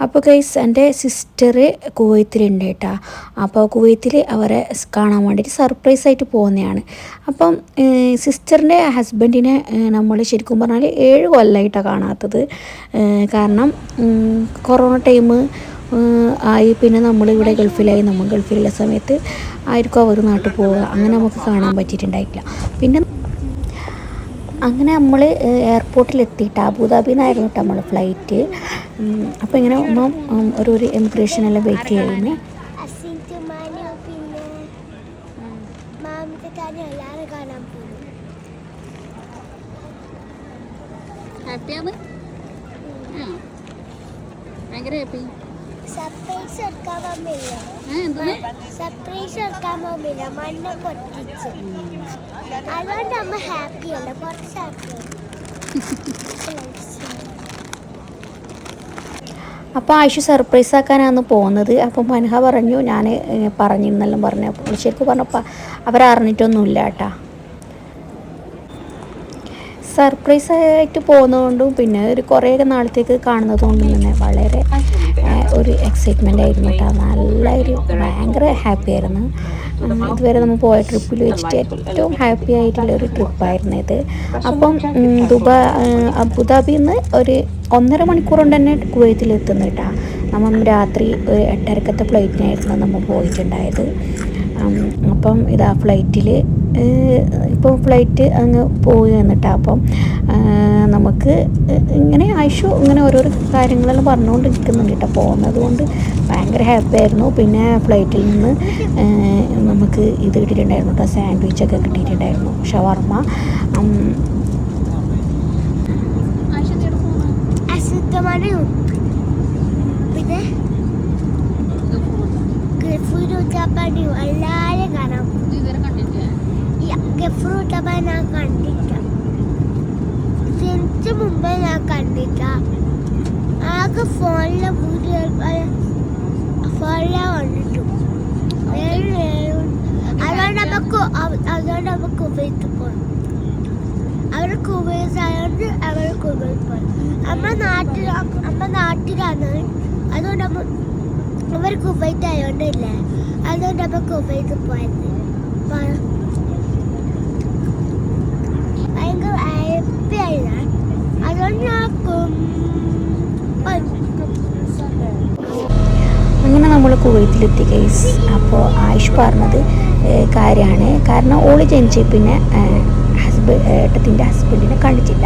അപ്പോൾ ഗൈസ് എൻ്റെ സിസ്റ്റർ കുവൈത്തിലുണ്ട് കേട്ടോ. അപ്പോൾ കുവൈത്തിൽ അവരെ കാണാൻ വേണ്ടിയിട്ട് സർപ്രൈസായിട്ട് പോകുന്നതാണ്. അപ്പം സിസ്റ്ററിൻ്റെ ഹസ്ബൻഡിനെ നമ്മൾ ശരിക്കും പറഞ്ഞാൽ 7 കൊല്ലമായിട്ടാണ് കാണാത്തത്. കാരണം കൊറോണ ടൈം ആയി, പിന്നെ നമ്മളിവിടെ ഗൾഫിലായി. നമ്മൾ ഗൾഫിലുള്ള സമയത്ത് ആയിരിക്കും അവർ നാട്ടിൽ പോവുക, അങ്ങനെ നമുക്ക് കാണാൻ പറ്റിയിട്ടുണ്ടായിട്ടില്ല. പിന്നെ അങ്ങനെ നമ്മൾ എയർപോർട്ടിലെത്തിയിട്ട് അബുദാബിയിൽ നിന്നായിരുന്നു കേട്ടോ നമ്മൾ ഫ്ലൈറ്റ്. അപ്പോൾ ഇങ്ങനെ ഒരു എമിഗ്രേഷനെല്ലാം വെയിറ്റ് ചെയ്യുന്നു. ഭയങ്കര ഹാപ്പി. സർപ്രൈസ് എടുക്കാൻ പോകുന്നില്ല, മണ്ണ് പൊട്ടിച്ചു. അതുകൊണ്ട് അമ്മ ഹാപ്പിയല്ല, കുറച്ച് ഹാപ്പി. അപ്പോൾ ആയിഷു സർപ്രൈസ് ആക്കാനാണ് പോകുന്നത്. അപ്പോൾ മനഹ പറഞ്ഞു, ഞാൻ പറഞ്ഞിരുന്നെല്ലാം പറഞ്ഞു. അപ്പോൾ ശരിക്കും പറഞ്ഞപ്പോൾ അവരറിഞ്ഞിട്ടൊന്നുമില്ല കേട്ടോ. സർപ്രൈസായിട്ട് പോകുന്നതുകൊണ്ടും പിന്നെ ഒരു കുറേ നാളത്തേക്ക് കാണുന്നത് കൊണ്ടും തന്നെ വളരെ ഒരു എക്സൈറ്റ്മെൻ്റ് ആയിരുന്നു കേട്ടോ. നല്ലൊരു ഭയങ്കര ഹാപ്പി ആയിരുന്നു. ഇതുവരെ നമ്മൾ പോയ ട്രിപ്പിൽ വെച്ചിട്ട് ഏറ്റവും ഹാപ്പി ആയിട്ടുള്ളൊരു ട്രിപ്പായിരുന്നു ഇത്. അപ്പം അബുദാബിയിൽ നിന്ന് ഒരു 1.5 മണിക്കൂർ കൊണ്ട് തന്നെ കുവൈത്തിലെത്തുന്നു കേട്ടോ. നമ്മൾ രാത്രി ഒരു 8:30 ഫ്ലൈറ്റിനായിരുന്നു നമ്മൾ പോയിട്ടുണ്ടായത്. അപ്പം ഇതാ ഫ്ലൈറ്റിൽ ഇപ്പം ഫ്ലൈറ്റ് അങ്ങ് പോയി വന്നിട്ടാ. അപ്പം നമുക്ക് ഇങ്ങനെ ആയിഷു ഇങ്ങനെ ഓരോരോ കാര്യങ്ങളെല്ലാം പറഞ്ഞുകൊണ്ട് നിൽക്കുന്നുണ്ട് കേട്ടോ. പോകുന്നത് കൊണ്ട് ഭയങ്കര ഹാപ്പി ആയിരുന്നു. പിന്നെ ഫ്ലൈറ്റിൽ നിന്ന് നമുക്ക് ഇത് കിട്ടിയിട്ടുണ്ടായിരുന്നു കേട്ടോ, സാൻഡ്വിച്ചൊക്കെ കിട്ടിയിട്ടുണ്ടായിരുന്നു, ഷവർമ്മ. പിന്നെ എല്ലാരും കാണാം. ഗഫ്രൂട്ടപ്പ ഞാൻ കണ്ടിട്ട, ജനിച്ച മുമ്പേ ഞാൻ കണ്ടിട്ട. ആകെ ഫോണിലെ കണ്ടിട്ടു. അതുകൊണ്ട് നമുക്ക് കുവൈത്ത് പോകണം. അവർ കുവൈത്ത് ആയതുകൊണ്ട് അവർ കുവൈത്ത് പോകണം. അമ്മ നാട്ടിലാണ്, അതുകൊണ്ട് അവർ കുവൈത്ത് ആയതുകൊണ്ടില്ലേ, അതുകൊണ്ട് നമ്മൾ കുവൈത്ത് പോയത്. ഭയങ്കര ഹാപ്പി ആയിരുന്നു. അതുകൊണ്ട് അങ്ങനെ നമ്മൾ കുവൈത്തിലെത്തി ഗൈസ്. അപ്പോൾ ആയിഷ് പറഞ്ഞത് കാര്യമാണ്. കാരണം ഓള് ജനിച്ച് പിന്നെ ഏട്ടത്തിൻ്റെ ഹസ്ബൻഡിനെ കണ്ടിട്ടില്ല.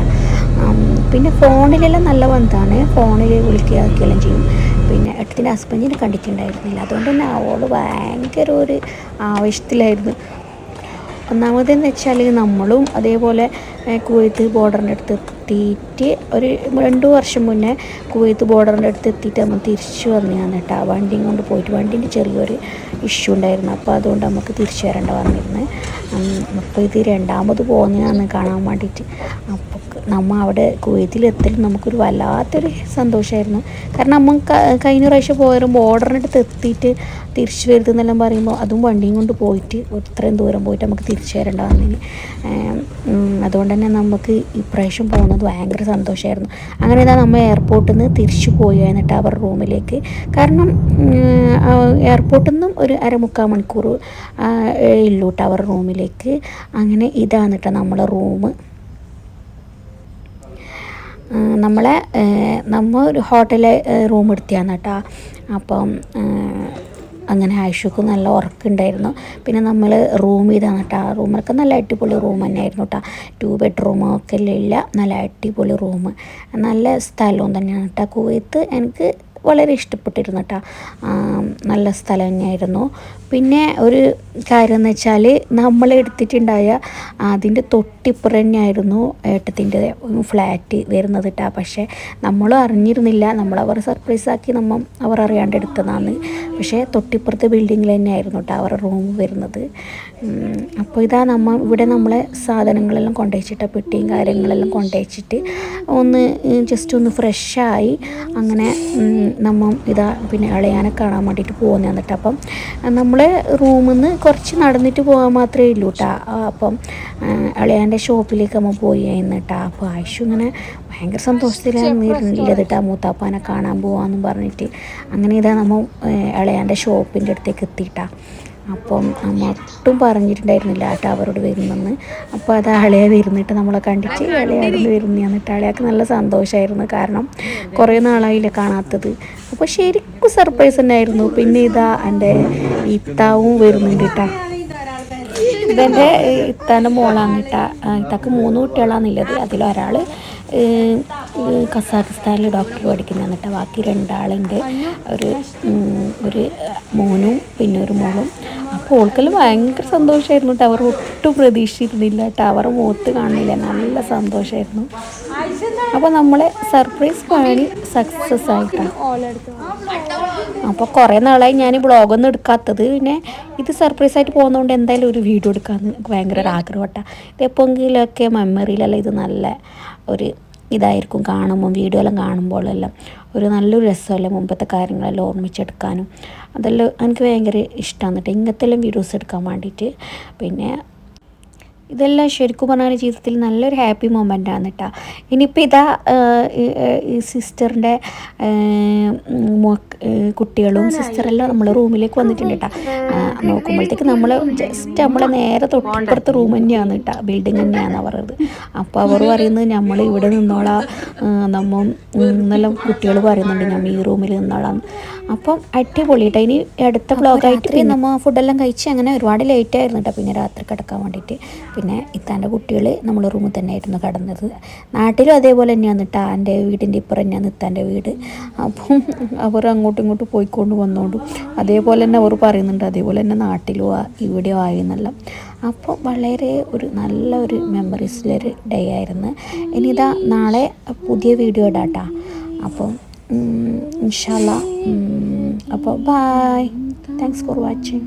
പിന്നെ ഫോണിലെല്ലാം നല്ല ബന്ധമാണ്, ഫോണിൽ വിളിക്കുകയെല്ലാം ചെയ്യും. പിന്നെ ഏട്ടത്തിൻ്റെ ഹസ്ബൻഡിനെ കണ്ടിട്ടുണ്ടായിരുന്നില്ല. അതുകൊണ്ട് തന്നെ അവള് ഭയങ്കര ഒരു ആവേശത്തിലായിരുന്നു. ഒന്നാമതെന്ന് വെച്ചാൽ നമ്മളും അതേപോലെ കുവൈത്ത് ബോർഡറിൻ്റെ അടുത്ത് എത്തിയിട്ട് ഒരു 2 വർഷം മുന്നേ കുവൈത്ത് ബോർഡറിൻ്റെ അടുത്ത് എത്തിയിട്ട് നമ്മൾ തിരിച്ചു വന്നതാണ് കേട്ടോ. വണ്ടിയും കൊണ്ട് പോയിട്ട് വണ്ടീൻ്റെ ചെറിയൊരു ഇഷ്യൂ ഉണ്ടായിരുന്നു. അപ്പോൾ അതുകൊണ്ട് നമുക്ക് തിരിച്ചു വരേണ്ട വന്നിരുന്നു. അപ്പോൾ ഇത് 2ാമത് പോകുന്നതാണ് കാണാൻ വേണ്ടിയിട്ട്. അപ്പോൾ നമ്മൾ അവിടെ കുവൈത്തിലെത്തലും നമുക്കൊരു വല്ലാത്തൊരു സന്തോഷമായിരുന്നു. കാരണം നമ്മൾ കഴിഞ്ഞ പ്രാവശ്യം പോയാലും ബോർഡറിൻ്റെ അടുത്ത് എത്തിയിട്ട് തിരിച്ചു വരുന്നതെന്നെല്ലാം പറയുമ്പോൾ അതും വണ്ടിയും കൊണ്ട് പോയിട്ട് ഇത്രയും ദൂരം പോയിട്ട് നമുക്ക് തിരിച്ചു വരേണ്ട വന്നതിന്. അതുകൊണ്ട് തന്നെ നമുക്ക് ഇപ്രാവശ്യം പോകുന്നത് ഭയങ്കര സന്തോഷമായിരുന്നു. അങ്ങനെ ഇതാ നമ്മൾ എയർപോർട്ടിൽ നിന്ന് തിരിച്ചു പോയി എന്നിട്ട് അവരുടെ റൂമിലേക്ക്. കാരണം എയർപോർട്ടിൽ നിന്നും ഒരു 1/4 മണിക്കൂർ ഉള്ളൂ കേട്ടോ അവരുടെ റൂമിലേക്ക്. അങ്ങനെ ഇതാണ് കേട്ടോ നമ്മളെ റൂം. നമ്മൾ ഒരു ഹോട്ടലിൽ റൂം എടുത്തിയാണ് കേട്ടോ. അപ്പം അങ്ങനെ ആയിഷുക്ക് നല്ല ഉറക്കമുണ്ടായിരുന്നു. പിന്നെ നമ്മൾ റൂം ഇതാണ് കേട്ടോ. റൂമൊക്കെ നല്ല അടിപൊളി റൂം തന്നെയായിരുന്നു കേട്ടോ. 2 ബെഡ്റൂമൊക്കെ ഇല്ല, നല്ല അടിപൊളി റൂം, നല്ല സ്ഥലവും തന്നെയാണ് കേട്ടോ. കുവൈത്ത് എനിക്ക് വളരെ ഇഷ്ടപ്പെട്ടിരുന്നു കേട്ടോ. നല്ല സ്ഥലം തന്നെയായിരുന്നു. പിന്നെ ഒരു കാര്യം എന്ന് വെച്ചാൽ നമ്മൾ എടുത്തിട്ടുണ്ടായ അതിൻ്റെ തൊട്ടിപ്പുറം തന്നെയായിരുന്നു ഏട്ടത്തിൻ്റെ ഫ്ലാറ്റ് വരുന്നത് കേട്ടോ. പക്ഷേ നമ്മളും അറിഞ്ഞിരുന്നില്ല, നമ്മളവർ സർപ്രൈസാക്കി അവർ അറിയാണ്ട് എടുത്തതാണ്. പക്ഷേ തൊട്ടിപ്പുറത്തെ ബിൽഡിങ്ങിൽ തന്നെയായിരുന്നു കേട്ടോ അവരുടെ റൂം വരുന്നത്. അപ്പോൾ ഇതാ ഇവിടെ നമ്മളെ സാധനങ്ങളെല്ലാം കൊണ്ടുവച്ചിട്ട് പെട്ടിയും കാര്യങ്ങളെല്ലാം കൊണ്ടുവച്ചിട്ട് ജസ്റ്റ് ഒന്ന് ഫ്രഷായി അങ്ങനെ നമ്മൾ ഇതാ പിന്നെ ഇളയാനെ കാണാൻ വേണ്ടിയിട്ട് പോകുന്ന എന്നിട്ട് അപ്പം നമ്മളെ റൂമിൽ നിന്ന് കുറച്ച് നടന്നിട്ട് പോകാൻ മാത്രമേ ഉള്ളൂ കേട്ടോ. അപ്പം ഇളയാൻ്റെ ഷോപ്പിലേക്ക് നമ്മൾ പോയി എന്നിട്ടാ. അപ്പോൾ ആയിഷു ഇങ്ങനെ ഭയങ്കര സന്തോഷത്തിലാണ് ഇരുന്നില്ലത് കേട്ടോ, മൂത്താപ്പാനെ കാണാൻ പോകാമെന്നും പറഞ്ഞിട്ട്. അങ്ങനെ ഇതാ നമ്മൾ ഇളയാൻ്റെ ഷോപ്പിൻ്റെ അടുത്തേക്ക് എത്തിയിട്ടാ. അപ്പം നമ്മൾ ഒട്ടും പറഞ്ഞിട്ടുണ്ടായിരുന്നില്ല കേട്ടോ അവരോട് വരുന്നെന്ന്. അപ്പോൾ അത് അളയെ വരുന്നിട്ട് നമ്മളെ കണ്ടിട്ട് ഇളയാടുന്ന് വരുന്ന എന്നിട്ട് അളയാൾക്ക് നല്ല സന്തോഷമായിരുന്നു. കാരണം കുറേ നാളായില്ലേ കാണാത്തത്. അപ്പോൾ ശരിക്കും സർപ്രൈസ് തന്നെയായിരുന്നു. പിന്നെ ഇതാ എൻ്റെ ഇത്താവും വരുന്നുണ്ട് കേട്ടോ. ഇതെൻ്റെ ഇത്താൻ്റെ മോളാണ് കേട്ടോ. ഇത്താക്ക് 3 കുട്ടികളാണുള്ളത്. അതിലൊരാൾ കസാഖിസ്ഥാനിൽ ഡോക്ടർ പഠിക്കുന്നതാണ് കേട്ടോ. ബാക്കി 2 ആളുണ്ട്. ഒരു മോനും പിന്നെ ഒരു മോളും. അപ്പോൾ ഓൾക്കെല്ലാം ഭയങ്കര സന്തോഷമായിരുന്നു കേട്ടോ. അവർ ഒട്ടും പ്രതീക്ഷിച്ചിരുന്നില്ല കേട്ടോ. അവരുടെ മുഖത്ത് കാണില്ല, നല്ല സന്തോഷമായിരുന്നു. അപ്പോൾ നമ്മളെ സർപ്രൈസ് പ്ലാൻ സക്സസ് ആയിട്ടാണ്. അപ്പോൾ കുറേ നാളായി ഞാൻ വ്ളോഗൊന്നും എടുക്കാത്തത്. പിന്നെ ഇത് സർപ്രൈസായിട്ട് പോകുന്നതുകൊണ്ട് എന്തായാലും ഒരു വീഡിയോ എടുക്കാമെന്ന് ഭയങ്കര ഒരു ആഗ്രഹം. ഇതെപ്പോഴെങ്കിലൊക്കെ മെമ്മറിയിലെല്ലാം ഇത് നല്ല ഒരു ഇതായിരിക്കും കാണുമ്പോൾ, വീഡിയോ എല്ലാം കാണുമ്പോഴെല്ലാം ഒരു നല്ലൊരു രസമല്ലേ മുമ്പത്തെ കാര്യങ്ങളെല്ലാം ഓർമ്മിച്ചെടുക്കാനും. അതെല്ലാം എനിക്ക് ഭയങ്കര ഇഷ്ടമാണ് കേട്ടോ, ഇങ്ങനത്തെ എല്ലാം വീഡിയോസ് എടുക്കാൻ വേണ്ടിയിട്ട്. പിന്നെ ഇതെല്ലാം ശരിക്കും പറഞ്ഞാൽ ജീവിതത്തിൽ നല്ലൊരു ഹാപ്പി മൊമെൻ്റാണ് കേട്ടോ. ഇനിയിപ്പോൾ ഇതാ ഈ സിസ്റ്ററിൻ്റെ കുട്ടികളും സിസ്റ്ററെല്ലാം നമ്മളെ റൂമിലേക്ക് വന്നിട്ടുണ്ട് കേട്ടോ. നോക്കുമ്പോഴത്തേക്ക് നമ്മൾ ജസ്റ്റ് നമ്മളെ നേരെ തൊട്ടപ്പുറത്തെ റൂം തന്നെയാണ് കേട്ടോ, ബിൽഡിങ് തന്നെയാണ് അവരത്. അപ്പോൾ അവർ പറയുന്നത് നമ്മൾ ഇവിടെ നിന്നോളാം, നമ്മൾ ഇന്നെല്ലാം കുട്ടികൾ പറയുന്നുണ്ട് നമ്മൾ ഈ റൂമിൽ നിന്നോളാം. അപ്പം അടിപൊളി കേട്ടോ. ഇനി അടുത്ത ബ്ലോഗായിട്ട് നമ്മൾ ഫുഡെല്ലാം കഴിച്ച് അങ്ങനെ ഒരുപാട് ലേറ്റ് ആയിരുന്നു കേട്ടോ. പിന്നെ രാത്രി കിടക്കാൻ വേണ്ടിയിട്ട് പിന്നെ ഇത്താൻ്റെ കുട്ടികൾ നമ്മൾ റൂമിൽ തന്നെ ആയിരുന്നു കിടന്നത്. നാട്ടിലും അതേപോലെ തന്നെയാണ് കേട്ടോ. എൻ്റെ വീടിൻ്റെ ഇപ്പുറം തന്നെയാണ് ഇത്താൻ്റെ വീട്. അപ്പം അവർ അങ്ങോട്ടും ഇങ്ങോട്ടും പോയിക്കൊണ്ട് വന്നോണ്ടും അതേപോലെ തന്നെ അവർ പറയുന്നുണ്ട് അതേപോലെ തന്നെ നാട്ടിലും ഇവിടെയോ ആയി എന്നെല്ലാം. അപ്പോൾ വളരെ ഒരു നല്ല ഒരു മെമ്മറീസിലൊരു ഡേ ആയിരുന്നു. ഇനി ഇതാ നാളെ പുതിയ വീഡിയോ ഇടാം കേട്ടോ. അപ്പം ഇൻഷാ അല്ലാ. അപ്പോൾ ബൈ, താങ്ക്സ് ഫോർ വാച്ചിങ്.